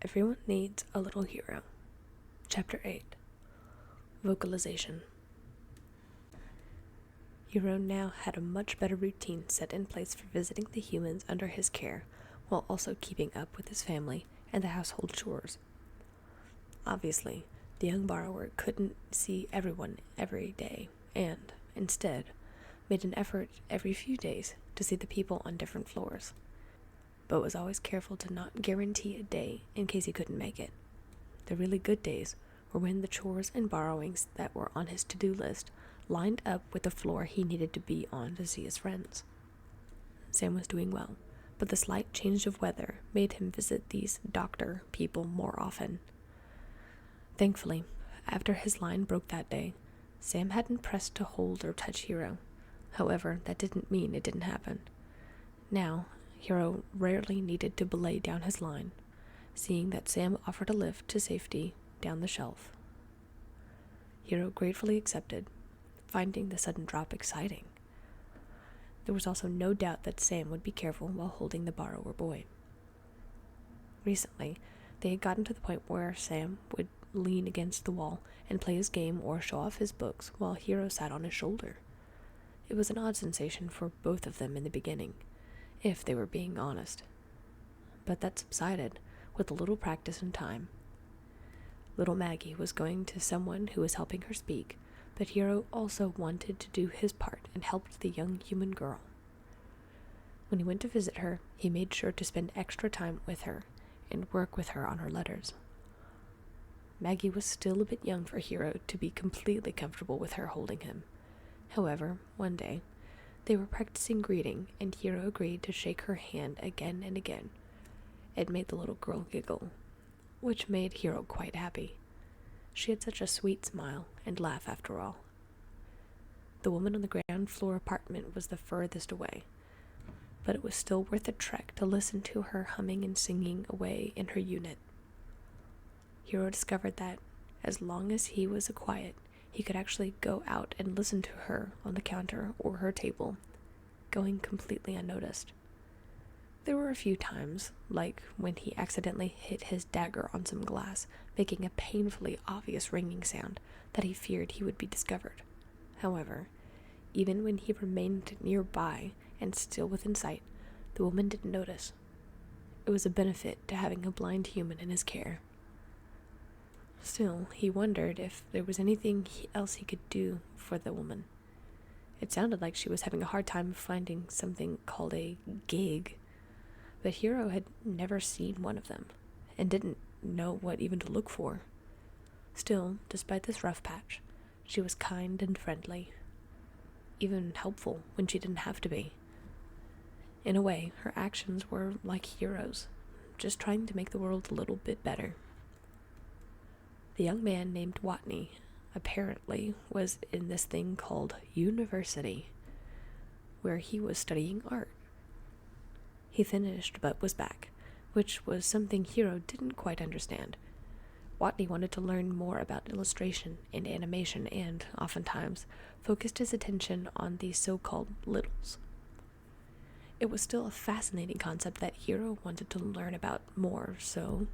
Everyone needs a little hero. Chapter 8. Vocalization. Hero now had a much better routine set in place for visiting the humans under his care, while also keeping up with his family and the household chores. Obviously, the young borrower couldn't see everyone every day, and, instead, made an effort every few days to see the people on different floors, but was always careful to not guarantee a day in case he couldn't make it. The really good days were when the chores and borrowings that were on his to-do list lined up with the floor he needed to be on to see his friends. Sam was doing well, but the slight change of weather made him visit these doctor people more often. Thankfully, after his line broke that day, Sam hadn't pressed to hold or touch Hero. However, that didn't mean it didn't happen. Now, Hero rarely needed to belay down his line, seeing that Sam offered a lift to safety down the shelf. Hero gratefully accepted, finding the sudden drop exciting. There was also no doubt that Sam would be careful while holding the borrower boy. Recently, they had gotten to the point where Sam would lean against the wall and play his game or show off his books while Hero sat on his shoulder. It was an odd sensation for both of them in the beginning, if they were being honest. But that subsided with a little practice and time. Little Maggie was going to someone who was helping her speak, but Hero also wanted to do his part and helped the young human girl. When he went to visit her, he made sure to spend extra time with her and work with her on her letters. Maggie was still a bit young for Hero to be completely comfortable with her holding him. However, one day, they were practicing greeting, and Hero agreed to shake her hand again and again. It made the little girl giggle, which made Hero quite happy. She had such a sweet smile and laugh after all. The woman on the ground floor apartment was the furthest away, but it was still worth a trek to listen to her humming and singing away in her unit. Hero discovered that, as long as he was quiet, he could actually go out and listen to her on the counter or her table, going completely unnoticed. There were a few times, like when he accidentally hit his dagger on some glass, making a painfully obvious ringing sound that he feared he would be discovered. However, even when he remained nearby and still within sight, the woman didn't notice. It was a benefit to having a blind human in his care. Still, he wondered if there was anything else he could do for the woman. It sounded like she was having a hard time finding something called a gig, but Hero had never seen one of them, and didn't know what even to look for. Still, despite this rough patch, she was kind and friendly, even helpful when she didn't have to be. In a way, her actions were like Hero's, just trying to make the world a little bit better. The young man named Watney apparently was in this thing called university, where he was studying art. He finished but was back, which was something Hero didn't quite understand. Watney wanted to learn more about illustration and animation and, oftentimes, focused his attention on the so-called littles. It was still a fascinating concept that Hero wanted to learn about more, so,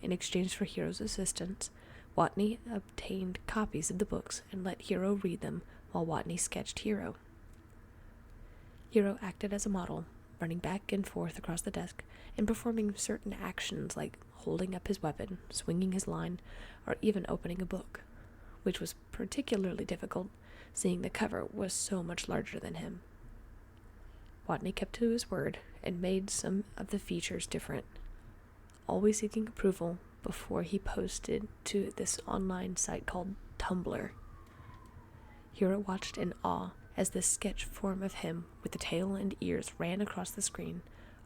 in exchange for Hero's assistance, Watney obtained copies of the books and let Hero read them while Watney sketched Hero. Hero acted as a model, running back and forth across the desk and performing certain actions like holding up his weapon, swinging his line, or even opening a book, which was particularly difficult, seeing the cover was so much larger than him. Watney kept to his word and made some of the features different, always seeking approval before he posted to this online site called Tumblr. Hero watched in awe as the sketch form of him with the tail and ears ran across the screen,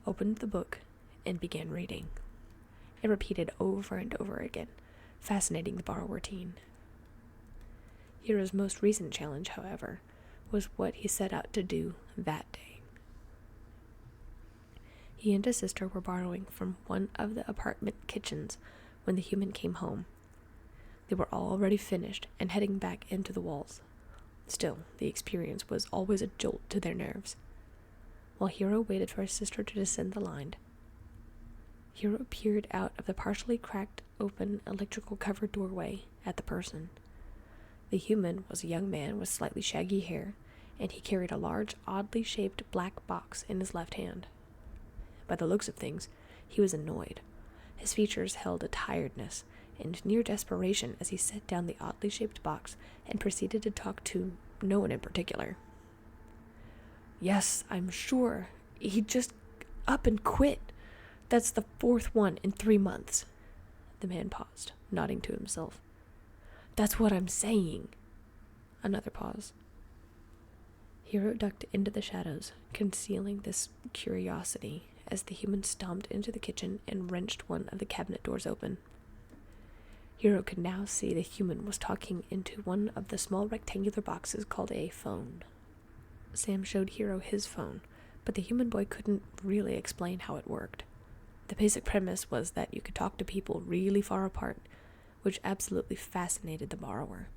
opened the book, and began reading. It repeated over and over again, fascinating the borrower teen. Hero's most recent challenge, however, was what he set out to do that day. He and his sister were borrowing from one of the apartment kitchens when the human came home. They were already finished and heading back into the walls. Still, the experience was always a jolt to their nerves. While Hero waited for his sister to descend the line, Hero peered out of the partially cracked open electrical covered doorway at the person. The human was a young man with slightly shaggy hair, and he carried a large, oddly shaped black box in his left hand. By the looks of things, he was annoyed. His features held a tiredness and near desperation as he set down the oddly shaped box and proceeded to talk to no one in particular. "Yes, I'm sure. He just up and quit. That's the 4th one in 3 months. The man paused, nodding to himself. "That's what I'm saying." Another pause. Hero ducked into the shadows, concealing this curiosity as the human stomped into the kitchen and wrenched one of the cabinet doors open. Hero could now see the human was talking into one of the small rectangular boxes called a phone. Sam showed Hero his phone, but the human boy couldn't really explain how it worked. The basic premise was that you could talk to people really far apart, which absolutely fascinated the borrower.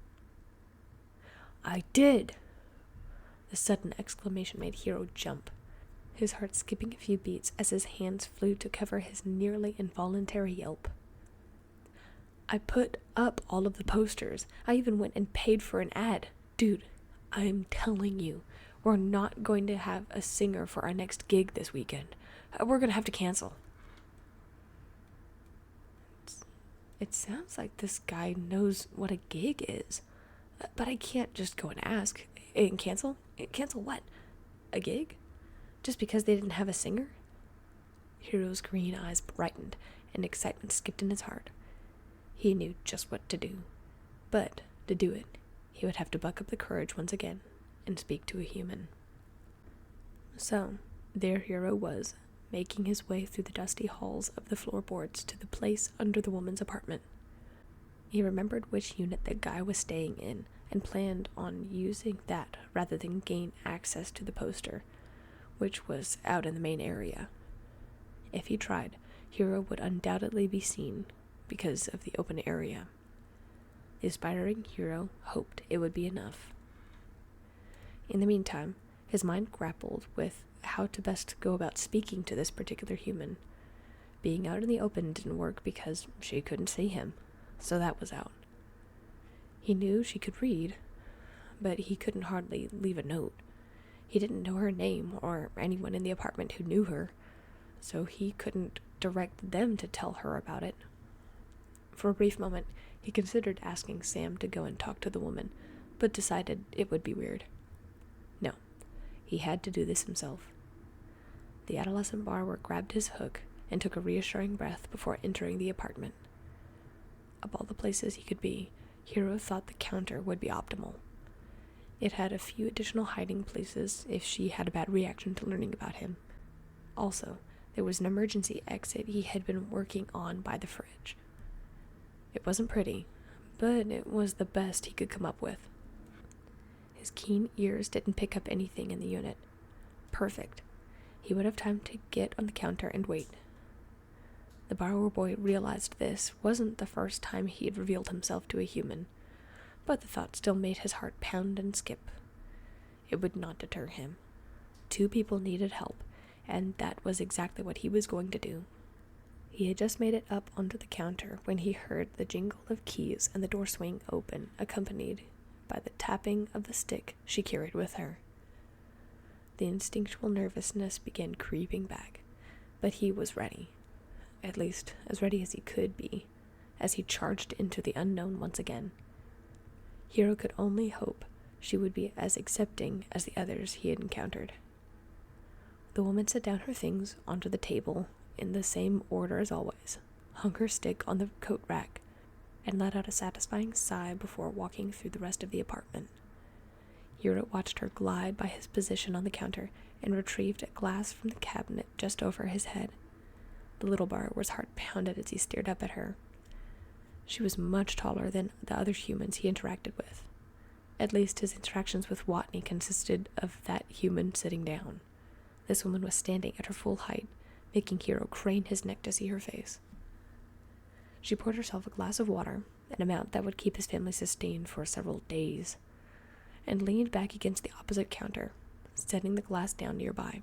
"I did!" The sudden exclamation made Hero jump, his heart skipping a few beats as his hands flew to cover his nearly involuntary yelp. "I put up all of the posters. I even went and paid for an ad. Dude, I'm telling you, we're not going to have a singer for our next gig this weekend. We're going to have to cancel." It sounds like this guy knows what a gig is, but I can't just go and ask. And cancel? Cancel what? A gig? Just because they didn't have a singer? Hero's green eyes brightened, and excitement skipped in his heart. He knew just what to do. But, to do it, he would have to buck up the courage once again and speak to a human. So, there Hero was, making his way through the dusty halls of the floorboards to the place under the woman's apartment. He remembered which unit the guy was staying in and planned on using that rather than gain access to the poster, which was out in the main area. If he tried, Hero would undoubtedly be seen because of the open area. The aspiring hero hoped it would be enough. In the meantime, his mind grappled with how to best go about speaking to this particular human. Being out in the open didn't work because she couldn't see him, so that was out. He knew she could read, but he couldn't hardly leave a note. He didn't know her name or anyone in the apartment who knew her, so he couldn't direct them to tell her about it. For a brief moment, he considered asking Sam to go and talk to the woman, but decided it would be weird. No, he had to do this himself. The adolescent borrower grabbed his hook and took a reassuring breath before entering the apartment. Of all the places he could be, Hero thought the counter would be optimal. It had a few additional hiding places if she had a bad reaction to learning about him. Also, there was an emergency exit he had been working on by the fridge. It wasn't pretty, but it was the best he could come up with. His keen ears didn't pick up anything in the unit. Perfect. He would have time to get on the counter and wait. The borrower boy realized this wasn't the first time he had revealed himself to a human, but the thought still made his heart pound and skip. It would not deter him. 2 people needed help, and that was exactly what he was going to do. He had just made it up onto the counter when he heard the jingle of keys and the door swing open, accompanied by the tapping of the stick she carried with her. The instinctual nervousness began creeping back, but he was ready, at least as ready as he could be, as he charged into the unknown once again. Hero could only hope she would be as accepting as the others he had encountered. The woman set down her things onto the table in the same order as always, hung her stick on the coat rack, and let out a satisfying sigh before walking through the rest of the apartment. Hero watched her glide by his position on the counter and retrieved a glass from the cabinet just over his head. The little borrower's heart pounded as he stared up at her. She was much taller than the other humans he interacted with. At least his interactions with Watney consisted of that human sitting down. This woman was standing at her full height, making Hero crane his neck to see her face. She poured herself a glass of water, an amount that would keep his family sustained for several days, and leaned back against the opposite counter, setting the glass down nearby.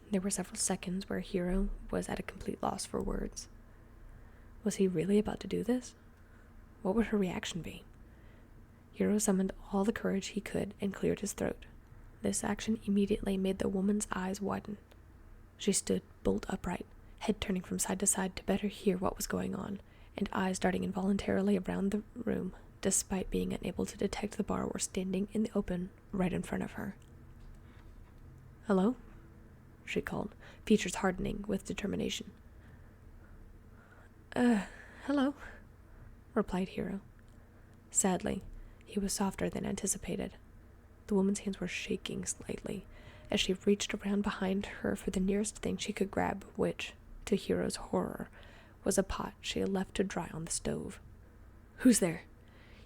There were several seconds where Hiro was at a complete loss for words. Was he really about to do this? What would her reaction be? Hiro summoned all the courage he could and cleared his throat. This action immediately made the woman's eyes widen. She stood bolt upright, head turning from side to side to better hear what was going on, and eyes darting involuntarily around the room, despite being unable to detect the borrower standing in the open right in front of her. "Hello?" she called, features hardening with determination. Hello," replied Hiro. Sadly, he was softer than anticipated. The woman's hands were shaking slightly as she reached around behind her for the nearest thing she could grab, which, to Hiro's horror, was a pot she had left to dry on the stove. "Who's there?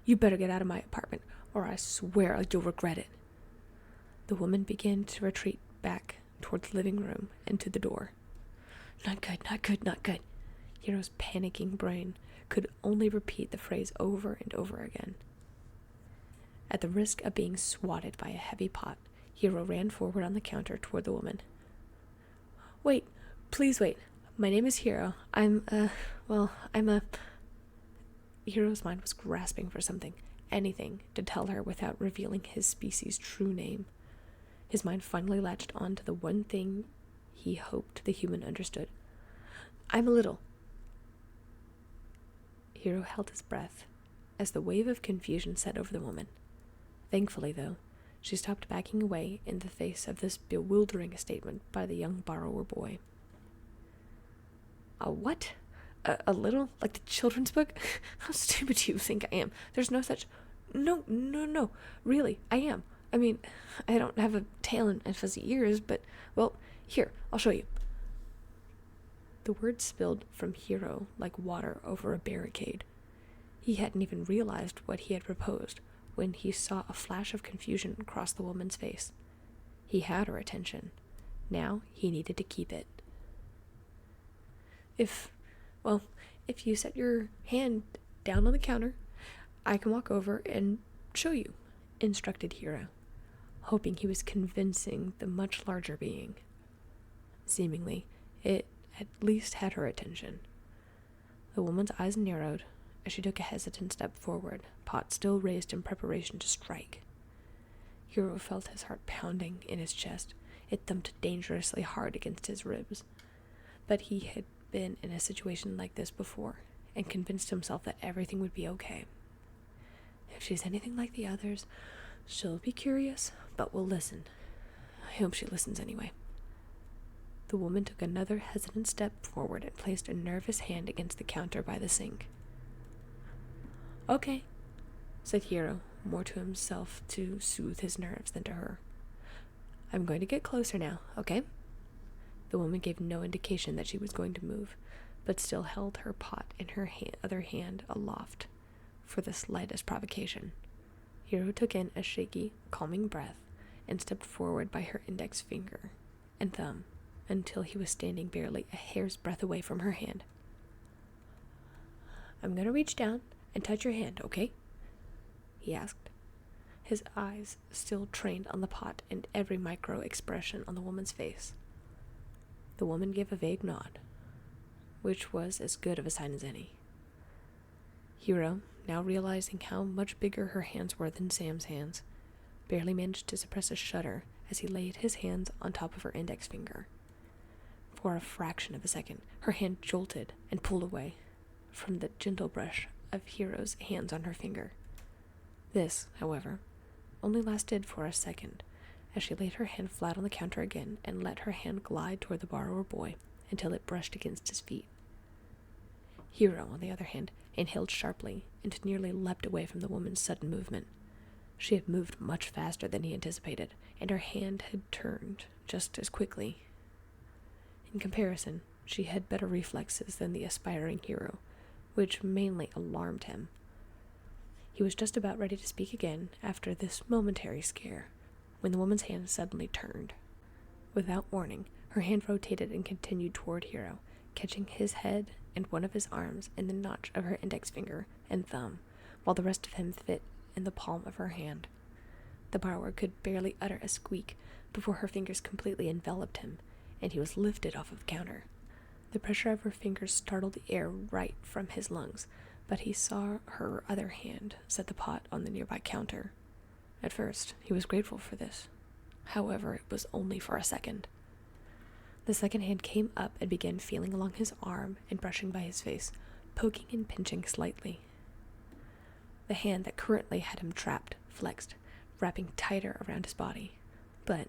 You better get out of my apartment, or I swear you'll regret it." The woman began to retreat back toward the living room and to the door. Not good, not good, not good. Hiro's panicking brain could only repeat the phrase over and over again. At the risk of being swatted by a heavy pot, Hiro ran forward on the counter toward the woman. "Wait, please wait. My name is Hiro. I'm a... Hiro's mind was grasping for something, anything, to tell her without revealing his species' true name. His mind finally latched on to the one thing he hoped the human understood. "I'm a little." Hiro held his breath as the wave of confusion set over the woman. Thankfully, though, she stopped backing away in the face of this bewildering statement by the young borrower boy. "A what? A little? Like the children's book? How stupid do you think I am? There's no such... No. Really, I am. I mean, I don't have a tail and fuzzy ears, but, well, here, I'll show you." The words spilled from Hiro like water over a barricade. He hadn't even realized what he had proposed when he saw a flash of confusion cross the woman's face. He had her attention. Now he needed to keep it. If you set your hand down on the counter, I can walk over and show you," instructed Hiro, hoping he was convincing the much larger being. Seemingly, it at least had her attention. The woman's eyes narrowed as she took a hesitant step forward, pot still raised in preparation to strike. Hiro felt his heart pounding in his chest. It thumped dangerously hard against his ribs. But he had been in a situation like this before, and convinced himself that everything would be okay. If she's anything like the others, she'll be curious, but will listen. I hope she listens anyway. The woman took another hesitant step forward and placed a nervous hand against the counter by the sink. "Okay," said Hiro, more to himself to soothe his nerves than to her. "I'm going to get closer now, okay?" The woman gave no indication that she was going to move, but still held her pot in her other hand aloft for the slightest provocation. Hiro took in a shaky, calming breath and stepped forward by her index finger and thumb until he was standing barely a hair's breadth away from her hand. "I'm going to reach down and touch your hand, okay?" he asked, his eyes still trained on the pot and every micro-expression on the woman's face. The woman gave a vague nod, which was as good of a sign as any. Hiro, now realizing how much bigger her hands were than Sam's hands, barely managed to suppress a shudder as he laid his hands on top of her index finger. For a fraction of a second, her hand jolted and pulled away from the gentle brush of Hiro's hands on her finger. This, however, only lasted for a second, as she laid her hand flat on the counter again and let her hand glide toward the borrower boy until it brushed against his feet. Hiro, on the other hand, inhaled sharply and nearly leapt away from the woman's sudden movement. She had moved much faster than he anticipated, and her hand had turned just as quickly. In comparison, she had better reflexes than the aspiring Hiro, which mainly alarmed him. He was just about ready to speak again after this momentary scare, when the woman's hand suddenly turned. Without warning, her hand rotated and continued toward Hiro, catching his head and one of his arms in the notch of her index finger and thumb, while the rest of him fit in the palm of her hand. The borrower could barely utter a squeak before her fingers completely enveloped him, and he was lifted off of the counter. The pressure of her fingers startled the air right from his lungs, but he saw her other hand set the pot on the nearby counter. At first, he was grateful for this. However, it was only for a second. The second hand came up and began feeling along his arm and brushing by his face, poking and pinching slightly. The hand that currently had him trapped flexed, wrapping tighter around his body, but,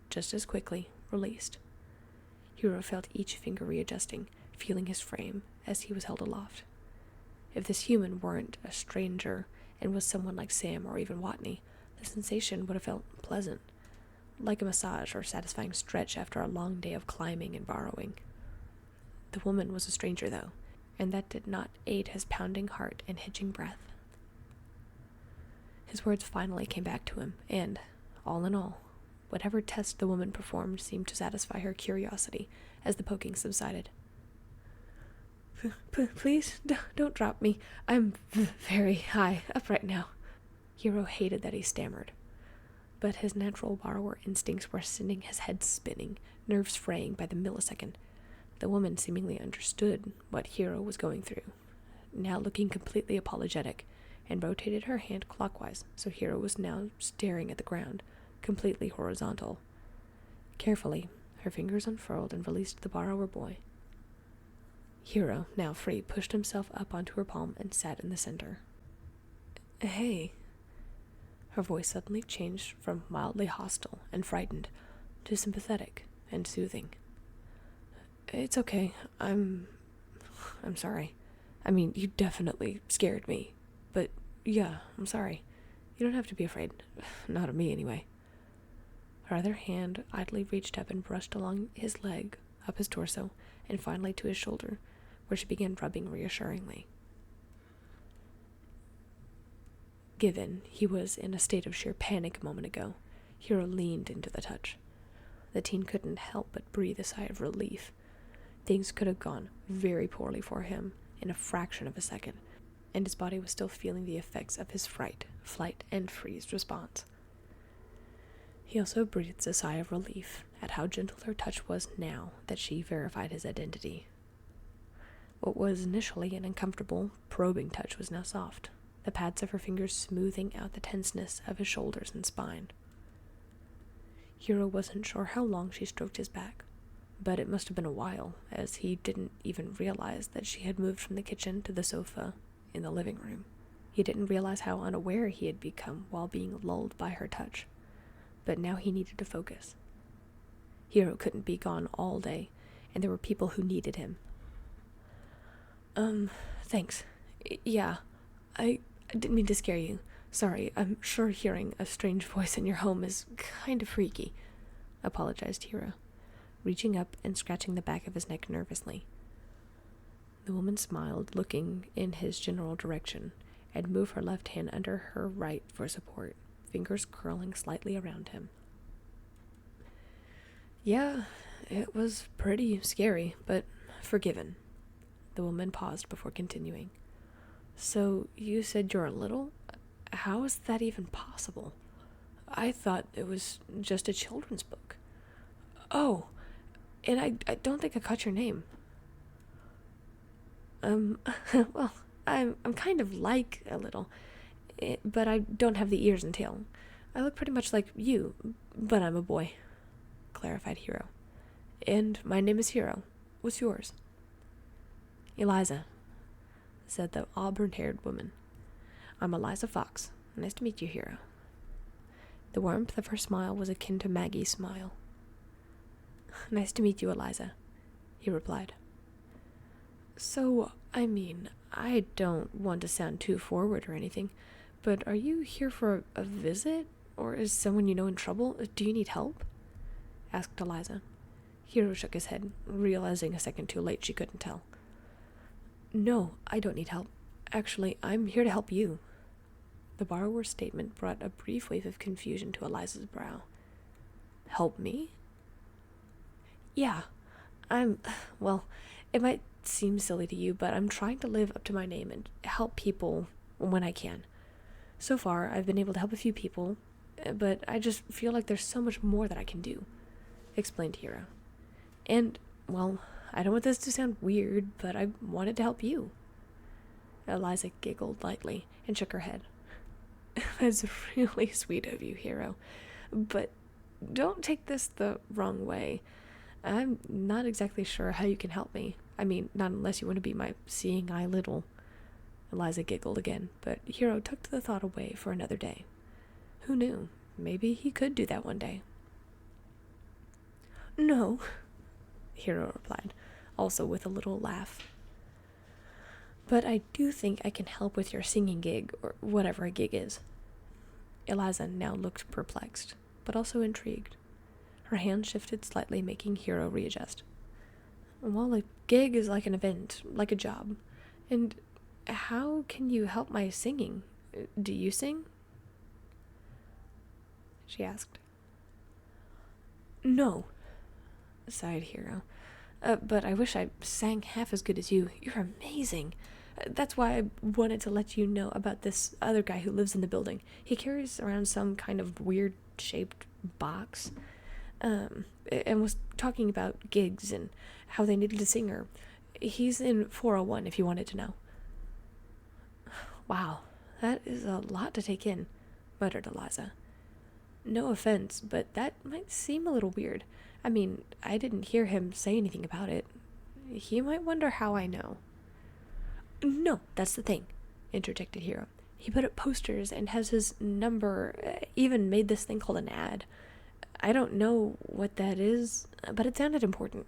just as quickly, released. Hiro felt each finger readjusting, feeling his frame as he was held aloft. If this human weren't a stranger and was someone like Sam or even Watney, the sensation would have felt pleasant, like a massage or satisfying stretch after a long day of climbing and burrowing. The woman was a stranger, though, and that did not aid his pounding heart and hitching breath. His words finally came back to him, and, all in all, whatever test the woman performed seemed to satisfy her curiosity as the poking subsided. Please, don't drop me. I'm very high up right now. Hiro hated that he stammered, but his natural borrower instincts were sending his head spinning, nerves fraying by the millisecond. The woman seemingly understood what Hiro was going through, now looking completely apologetic, and rotated her hand clockwise, so Hiro was now staring at the ground, completely horizontal. Carefully, her fingers unfurled and released the borrower boy. Hiro, now free, pushed himself up onto her palm and sat in the center. Hey. Her voice suddenly changed from mildly hostile and frightened to sympathetic and soothing. It's okay. I'm sorry. I mean, you definitely scared me. But, yeah, I'm sorry. You don't have to be afraid. Not of me, anyway. Her other hand idly reached up and brushed along his leg, up his torso, and finally to his shoulder, where she began rubbing reassuringly. Given he was in a state of sheer panic a moment ago, Hiro leaned into the touch. The teen couldn't help but breathe a sigh of relief. Things could have gone very poorly for him in a fraction of a second, and his body was still feeling the effects of his fright, flight, and freeze response. He also breathed a sigh of relief at how gentle her touch was now that she verified his identity. What was initially an uncomfortable, probing touch was now soft, the pads of her fingers smoothing out the tenseness of his shoulders and spine. Hiro wasn't sure how long she stroked his back, but it must have been a while, as he didn't even realize that she had moved from the kitchen to the sofa in the living room. He didn't realize how unaware he had become while being lulled by her touch, but now he needed to focus. Hiro couldn't be gone all day, and there were people who needed him. Thanks. Yeah, I didn't mean to scare you. Sorry, I'm sure hearing a strange voice in your home is kind of freaky, apologized Hiro, reaching up and scratching the back of his neck nervously. The woman smiled, looking in his general direction, and moved her left hand under her right for support, fingers curling slightly around him. Yeah, it was pretty scary, but forgiven. The woman paused before continuing. So, you said you're little? How is that even possible? I thought it was just a children's book. Oh, and I don't think I caught your name. Well, I'm kind of like a little, but I don't have the ears and tail. I look pretty much like you, but I'm a boy, clarified Hiro. And my name is Hiro. What's yours? Eliza, said the auburn-haired woman. I'm Eliza Fox. Nice to meet you, Hiro. The warmth of her smile was akin to Maggie's smile. Nice to meet you, Eliza, he replied. So, I mean, I don't want to sound too forward or anything, but are you here for a visit? Or is someone you know in trouble? Do you need help? Asked Eliza. Hiro shook his head, realizing a second too late she couldn't tell. No, I don't need help. Actually, I'm here to help you. The borrower's statement brought a brief wave of confusion to Eliza's brow. Help me? Yeah, well, it might seem silly to you, but I'm trying to live up to my name and help people when I can. So far, I've been able to help a few people, but I just feel like there's so much more that I can do, explained Hiro. And, well, I don't want this to sound weird, but I wanted to help you. Eliza giggled lightly and shook her head. That's really sweet of you, Hero. But don't take this the wrong way. I'm not exactly sure how you can help me. I mean, not unless you want to be my seeing eye little. Eliza giggled again, but Hero tucked the thought away for another day. Who knew? Maybe he could do that one day. No, Hero replied, also with a little laugh. But I do think I can help with your singing gig, or whatever a gig is. Eliza now looked perplexed, but also intrigued. Her hand shifted slightly, making Hero readjust. Well, a gig is like an event, like a job. And how can you help my singing? Do you sing? She asked. No, sighed Hero. But I wish I sang half as good as you. You're amazing. That's why I wanted to let you know about this other guy who lives in the building. He carries around some kind of weird-shaped box, and was talking about gigs and how they needed a singer. He's in 401 if you wanted to know. Wow, that is a lot to take in, muttered Eliza. No offense, but that might seem a little weird. I mean, I didn't hear him say anything about it. He might wonder how I know. No, that's the thing, interjected Hero. He put up posters and has his number, even made this thing called an ad. I don't know what that is, but it sounded important.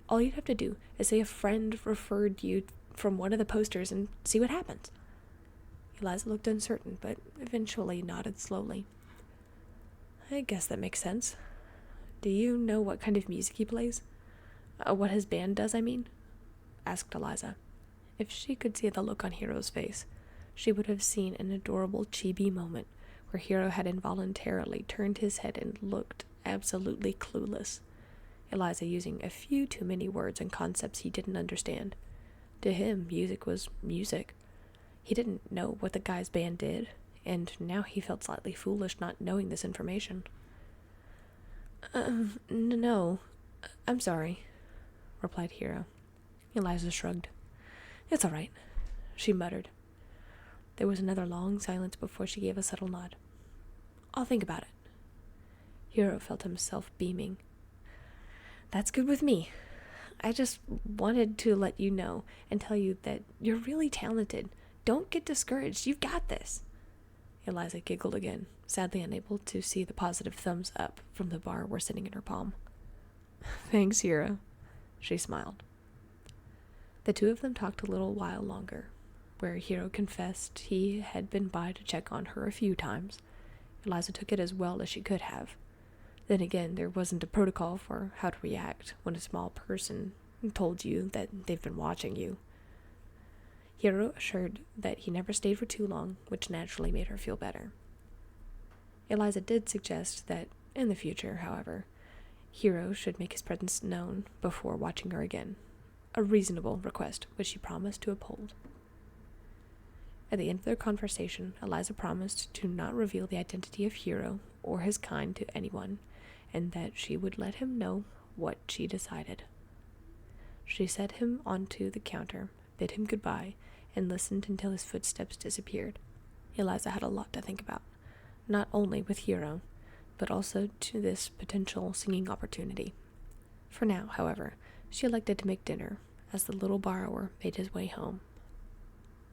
All you'd have to do is say a friend referred you from one of the posters and see what happens. Eliza looked uncertain, but eventually nodded slowly. I guess that makes sense. Do you know what kind of music he plays? What his band does, I mean? Asked Eliza. If she could see the look on Hero's face, she would have seen an adorable chibi moment where Hero had involuntarily turned his head and looked absolutely clueless. Eliza using a few too many words and concepts he didn't understand. To him, music was music. He didn't know what the guy's band did, and now he felt slightly foolish not knowing this information. No, I'm sorry, replied Hero. Eliza shrugged. It's all right, she muttered. There was another long silence before she gave a subtle nod. I'll think about it. Hero felt himself beaming. That's good with me. I just wanted to let you know and tell you that you're really talented. Don't get discouraged. You've got this. Eliza giggled again, sadly unable to see the positive thumbs up from the bar were sitting in her palm. Thanks, Hero, she smiled. The two of them talked a little while longer, where Hero confessed he had been by to check on her a few times. Eliza took it as well as she could have. Then again, there wasn't a protocol for how to react when a small person told you that they've been watching you. Hero assured that he never stayed for too long, which naturally made her feel better. Eliza did suggest that, in the future, however, Hero should make his presence known before watching her again. A reasonable request, which she promised to uphold. At the end of their conversation, Eliza promised to not reveal the identity of Hero or his kind to anyone, and that she would let him know what she decided. She set him onto the counter, bid him goodbye, and listened until his footsteps disappeared. Eliza had a lot to think about, not only with Hero, but also to this potential singing opportunity. For now, however, she elected to make dinner as the little borrower made his way home.